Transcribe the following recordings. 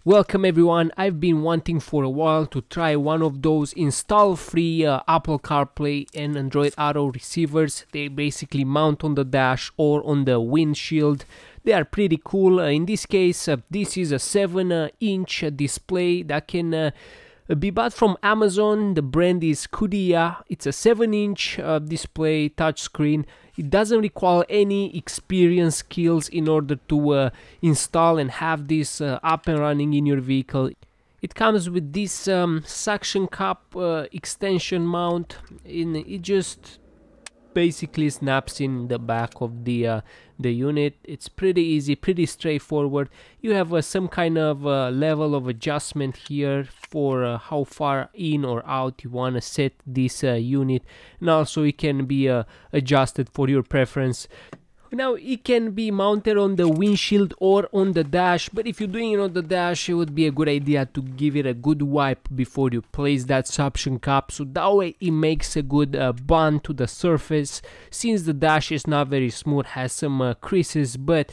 Welcome everyone. I've been wanting for a while to try one of those install free Apple CarPlay and Android Auto receivers. They basically mount on the dash or on the windshield. They are pretty cool. In this case, this is a 7-inch display that can be bought from Amazon. The brand is Qiddiya. It's a 7-inch display touchscreen. It doesn't require any experience skills in order to install and have this up and running in your vehicle. It comes with this suction cup extension mount, and it just basically snaps in the back of the unit. It's pretty easy, pretty straightforward. You have some kind of level of adjustment here for how far in or out you want to set this unit, and also it can be adjusted for your preference. Now it can be mounted on the windshield or on the dash, but if you're doing it on the dash, it would be a good idea to give it a good wipe before you place that suction cup, so that way it makes a good bond to the surface. Since the dash is not very smooth, has some creases, but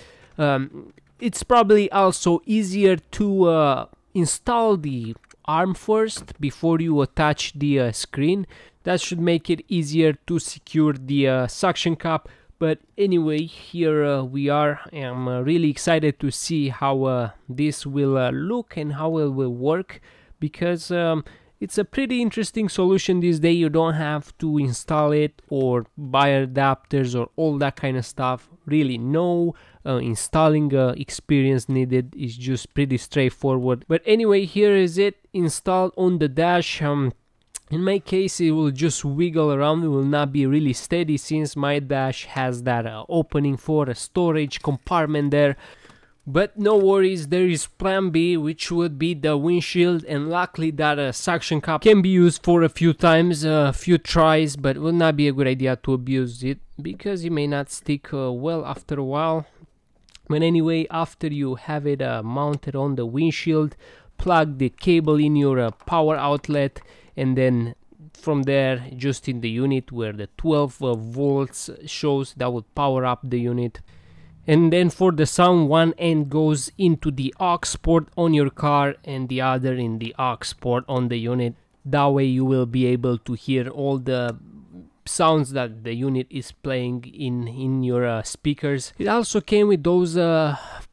it's probably also easier to install the arm first before you attach the screen. That should make it easier to secure the suction cup. But anyway, here we are. I'm really excited to see how this will look and how it will work, because it's a pretty interesting solution these days. You don't have to install it or buy adapters or all that kind of stuff. Really, no installing experience needed. It's just pretty straightforward. But anyway, here is it installed on the dash. In my case, it will just wiggle around. It will not be really steady since my dash has that opening for a storage compartment there. But no worries, there is plan B, which would be the windshield, and luckily that suction cup can be used for a few times, a few tries, but it will not be a good idea to abuse it because it may not stick well after a while. But anyway, after you have it mounted on the windshield, plug the cable in your power outlet, and then from there, just in the unit where the 12 volts shows, that will power up the unit. And then for the sound, one end goes into the aux port on your car and the other in the aux port on the unit. That way you will be able to hear all the sounds that the unit is playing in your speakers. It also came with those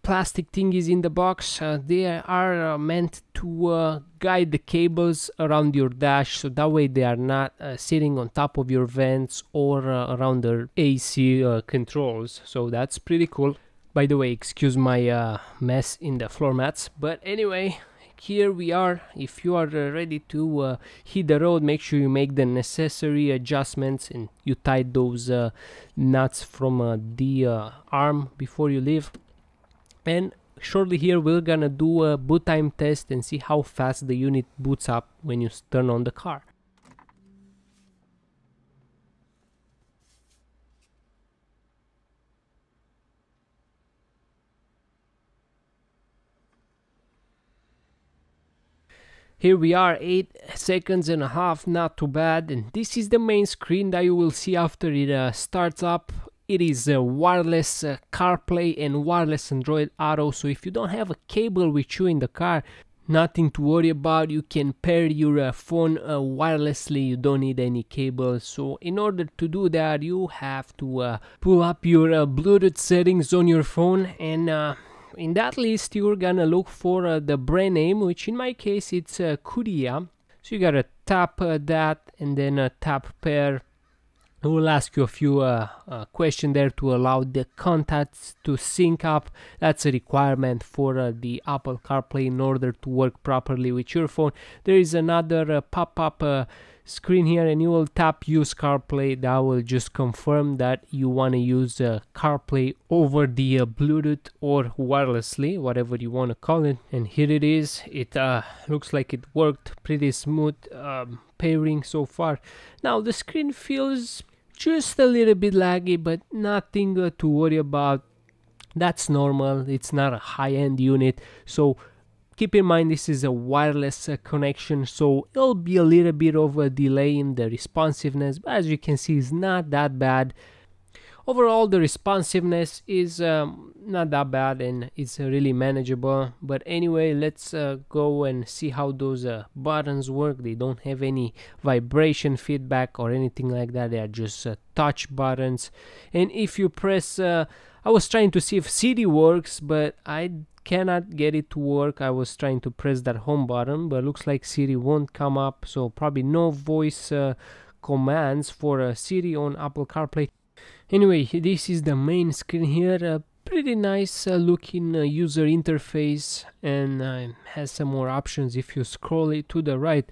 plastic thingies in the box. They are meant to guide the cables around your dash, so that way they are not sitting on top of your vents or around the AC controls. So that's pretty cool. By the way, excuse my mess in the floor mats, but anyway, here we are. If you are ready to hit the road, make sure you make the necessary adjustments and you tie those nuts from the arm before you leave. And shortly here we're gonna do a boot time test and see how fast the unit boots up when you turn on the car. Here we are, 8 seconds and a half, not too bad. And this is the main screen that you will see after it starts up. It is wireless CarPlay and wireless Android Auto. So if you don't have a cable with you in the car, nothing to worry about. You can pair your phone wirelessly. You don't need any cable. So in order to do that, you have to pull up your Bluetooth settings on your phone, and in that list you're gonna look for the brand name, which in my case it's Qiddiya. So you gotta tap that and then tap pair. It will ask you a few questions there to allow the contacts to sync up. That's a requirement for the Apple CarPlay in order to work properly with your phone. There is another pop-up screen here, and you will tap use CarPlay. That will just confirm that you want to use CarPlay over the Bluetooth or wirelessly, whatever you want to call it. And here it is. It looks like it worked pretty smooth pairing so far. Now the screen feels just a little bit laggy, but nothing to worry about. That's normal. It's not a high-end unit, so keep in mind this is a wireless connection, so it'll be a little bit of a delay in the responsiveness, but as you can see, it's not that bad. Overall, the responsiveness is not that bad and it's really manageable. But anyway, let's go and see how those buttons work. They don't have any vibration feedback or anything like that. They are just touch buttons. And if you press, I was trying to see if Siri works, but I cannot get it to work. I was trying to press that home button, but looks like Siri won't come up. So probably no voice commands for Siri on Apple CarPlay. Anyway, this is the main screen here. A pretty nice looking user interface, and has some more options if you scroll it to the right.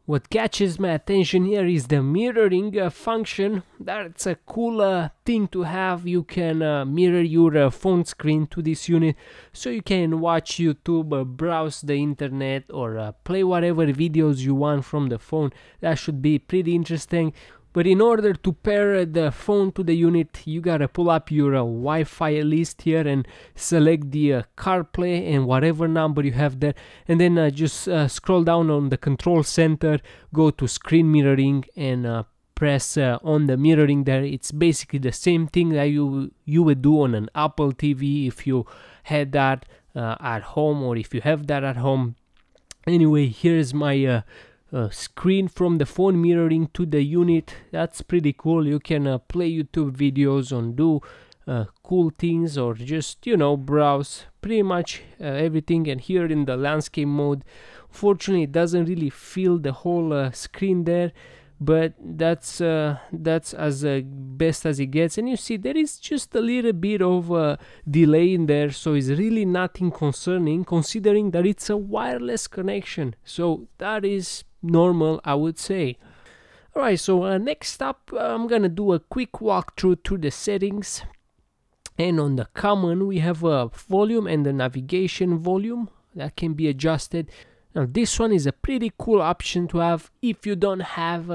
What catches my attention here is the mirroring function. That's a cool thing to have. You can mirror your phone screen to this unit, so you can watch YouTube, browse the internet, or play whatever videos you want from the phone. That should be pretty interesting. But in order to pair the phone to the unit, you gotta pull up your Wi-Fi list here and select the CarPlay and whatever number you have there, and then just scroll down on the control center, go to screen mirroring, and press on the mirroring there. It's basically the same thing that you would do on an Apple TV if you had that at home, or if you have that at home. Anyway, here's my screen from the phone mirroring to the unit. That's pretty cool. You can play YouTube videos and do cool things, or just, you know, browse pretty much everything. And here in the landscape mode, fortunately it doesn't really fill the whole screen there, but that's as best as it gets. And you see there is just a little bit of delay in there, so it's really nothing concerning considering that it's a wireless connection, so that is normal, I would say. Alright, so next up I'm gonna do a quick walkthrough through the settings. And on the common we have a volume and the navigation volume that can be adjusted. Now this one is a pretty cool option to have. If you don't have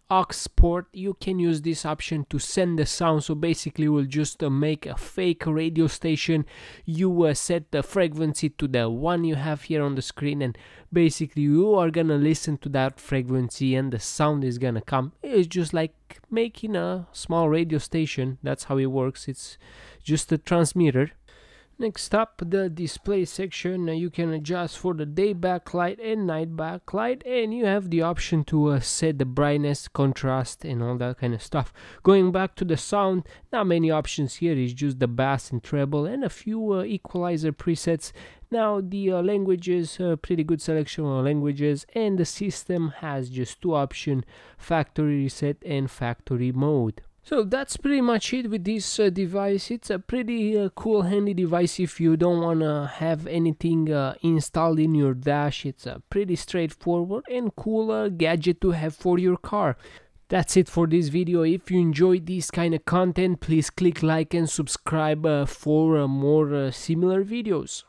aux port, you can use this option to send the sound. So basically we'll just make a fake radio station. You set the frequency to the one you have here on the screen, and basically you are gonna listen to that frequency and the sound is gonna come. It's just like making a small radio station. That's how it works. It's just a transmitter. Next up, the display section. You can adjust for the day backlight and night backlight, and you have the option to set the brightness, contrast, and all that kind of stuff. Going back to the sound, not many options here. It's just the bass and treble and a few equalizer presets. Now the languages, pretty good selection of languages, and the system has just two options: factory reset and factory mode. So that's pretty much it with this device. It's a pretty cool, handy device if you don't want to have anything installed in your dash. It's a pretty straightforward and cool gadget to have for your car. That's it for this video. If you enjoyed this kind of content, please click like and subscribe for more similar videos.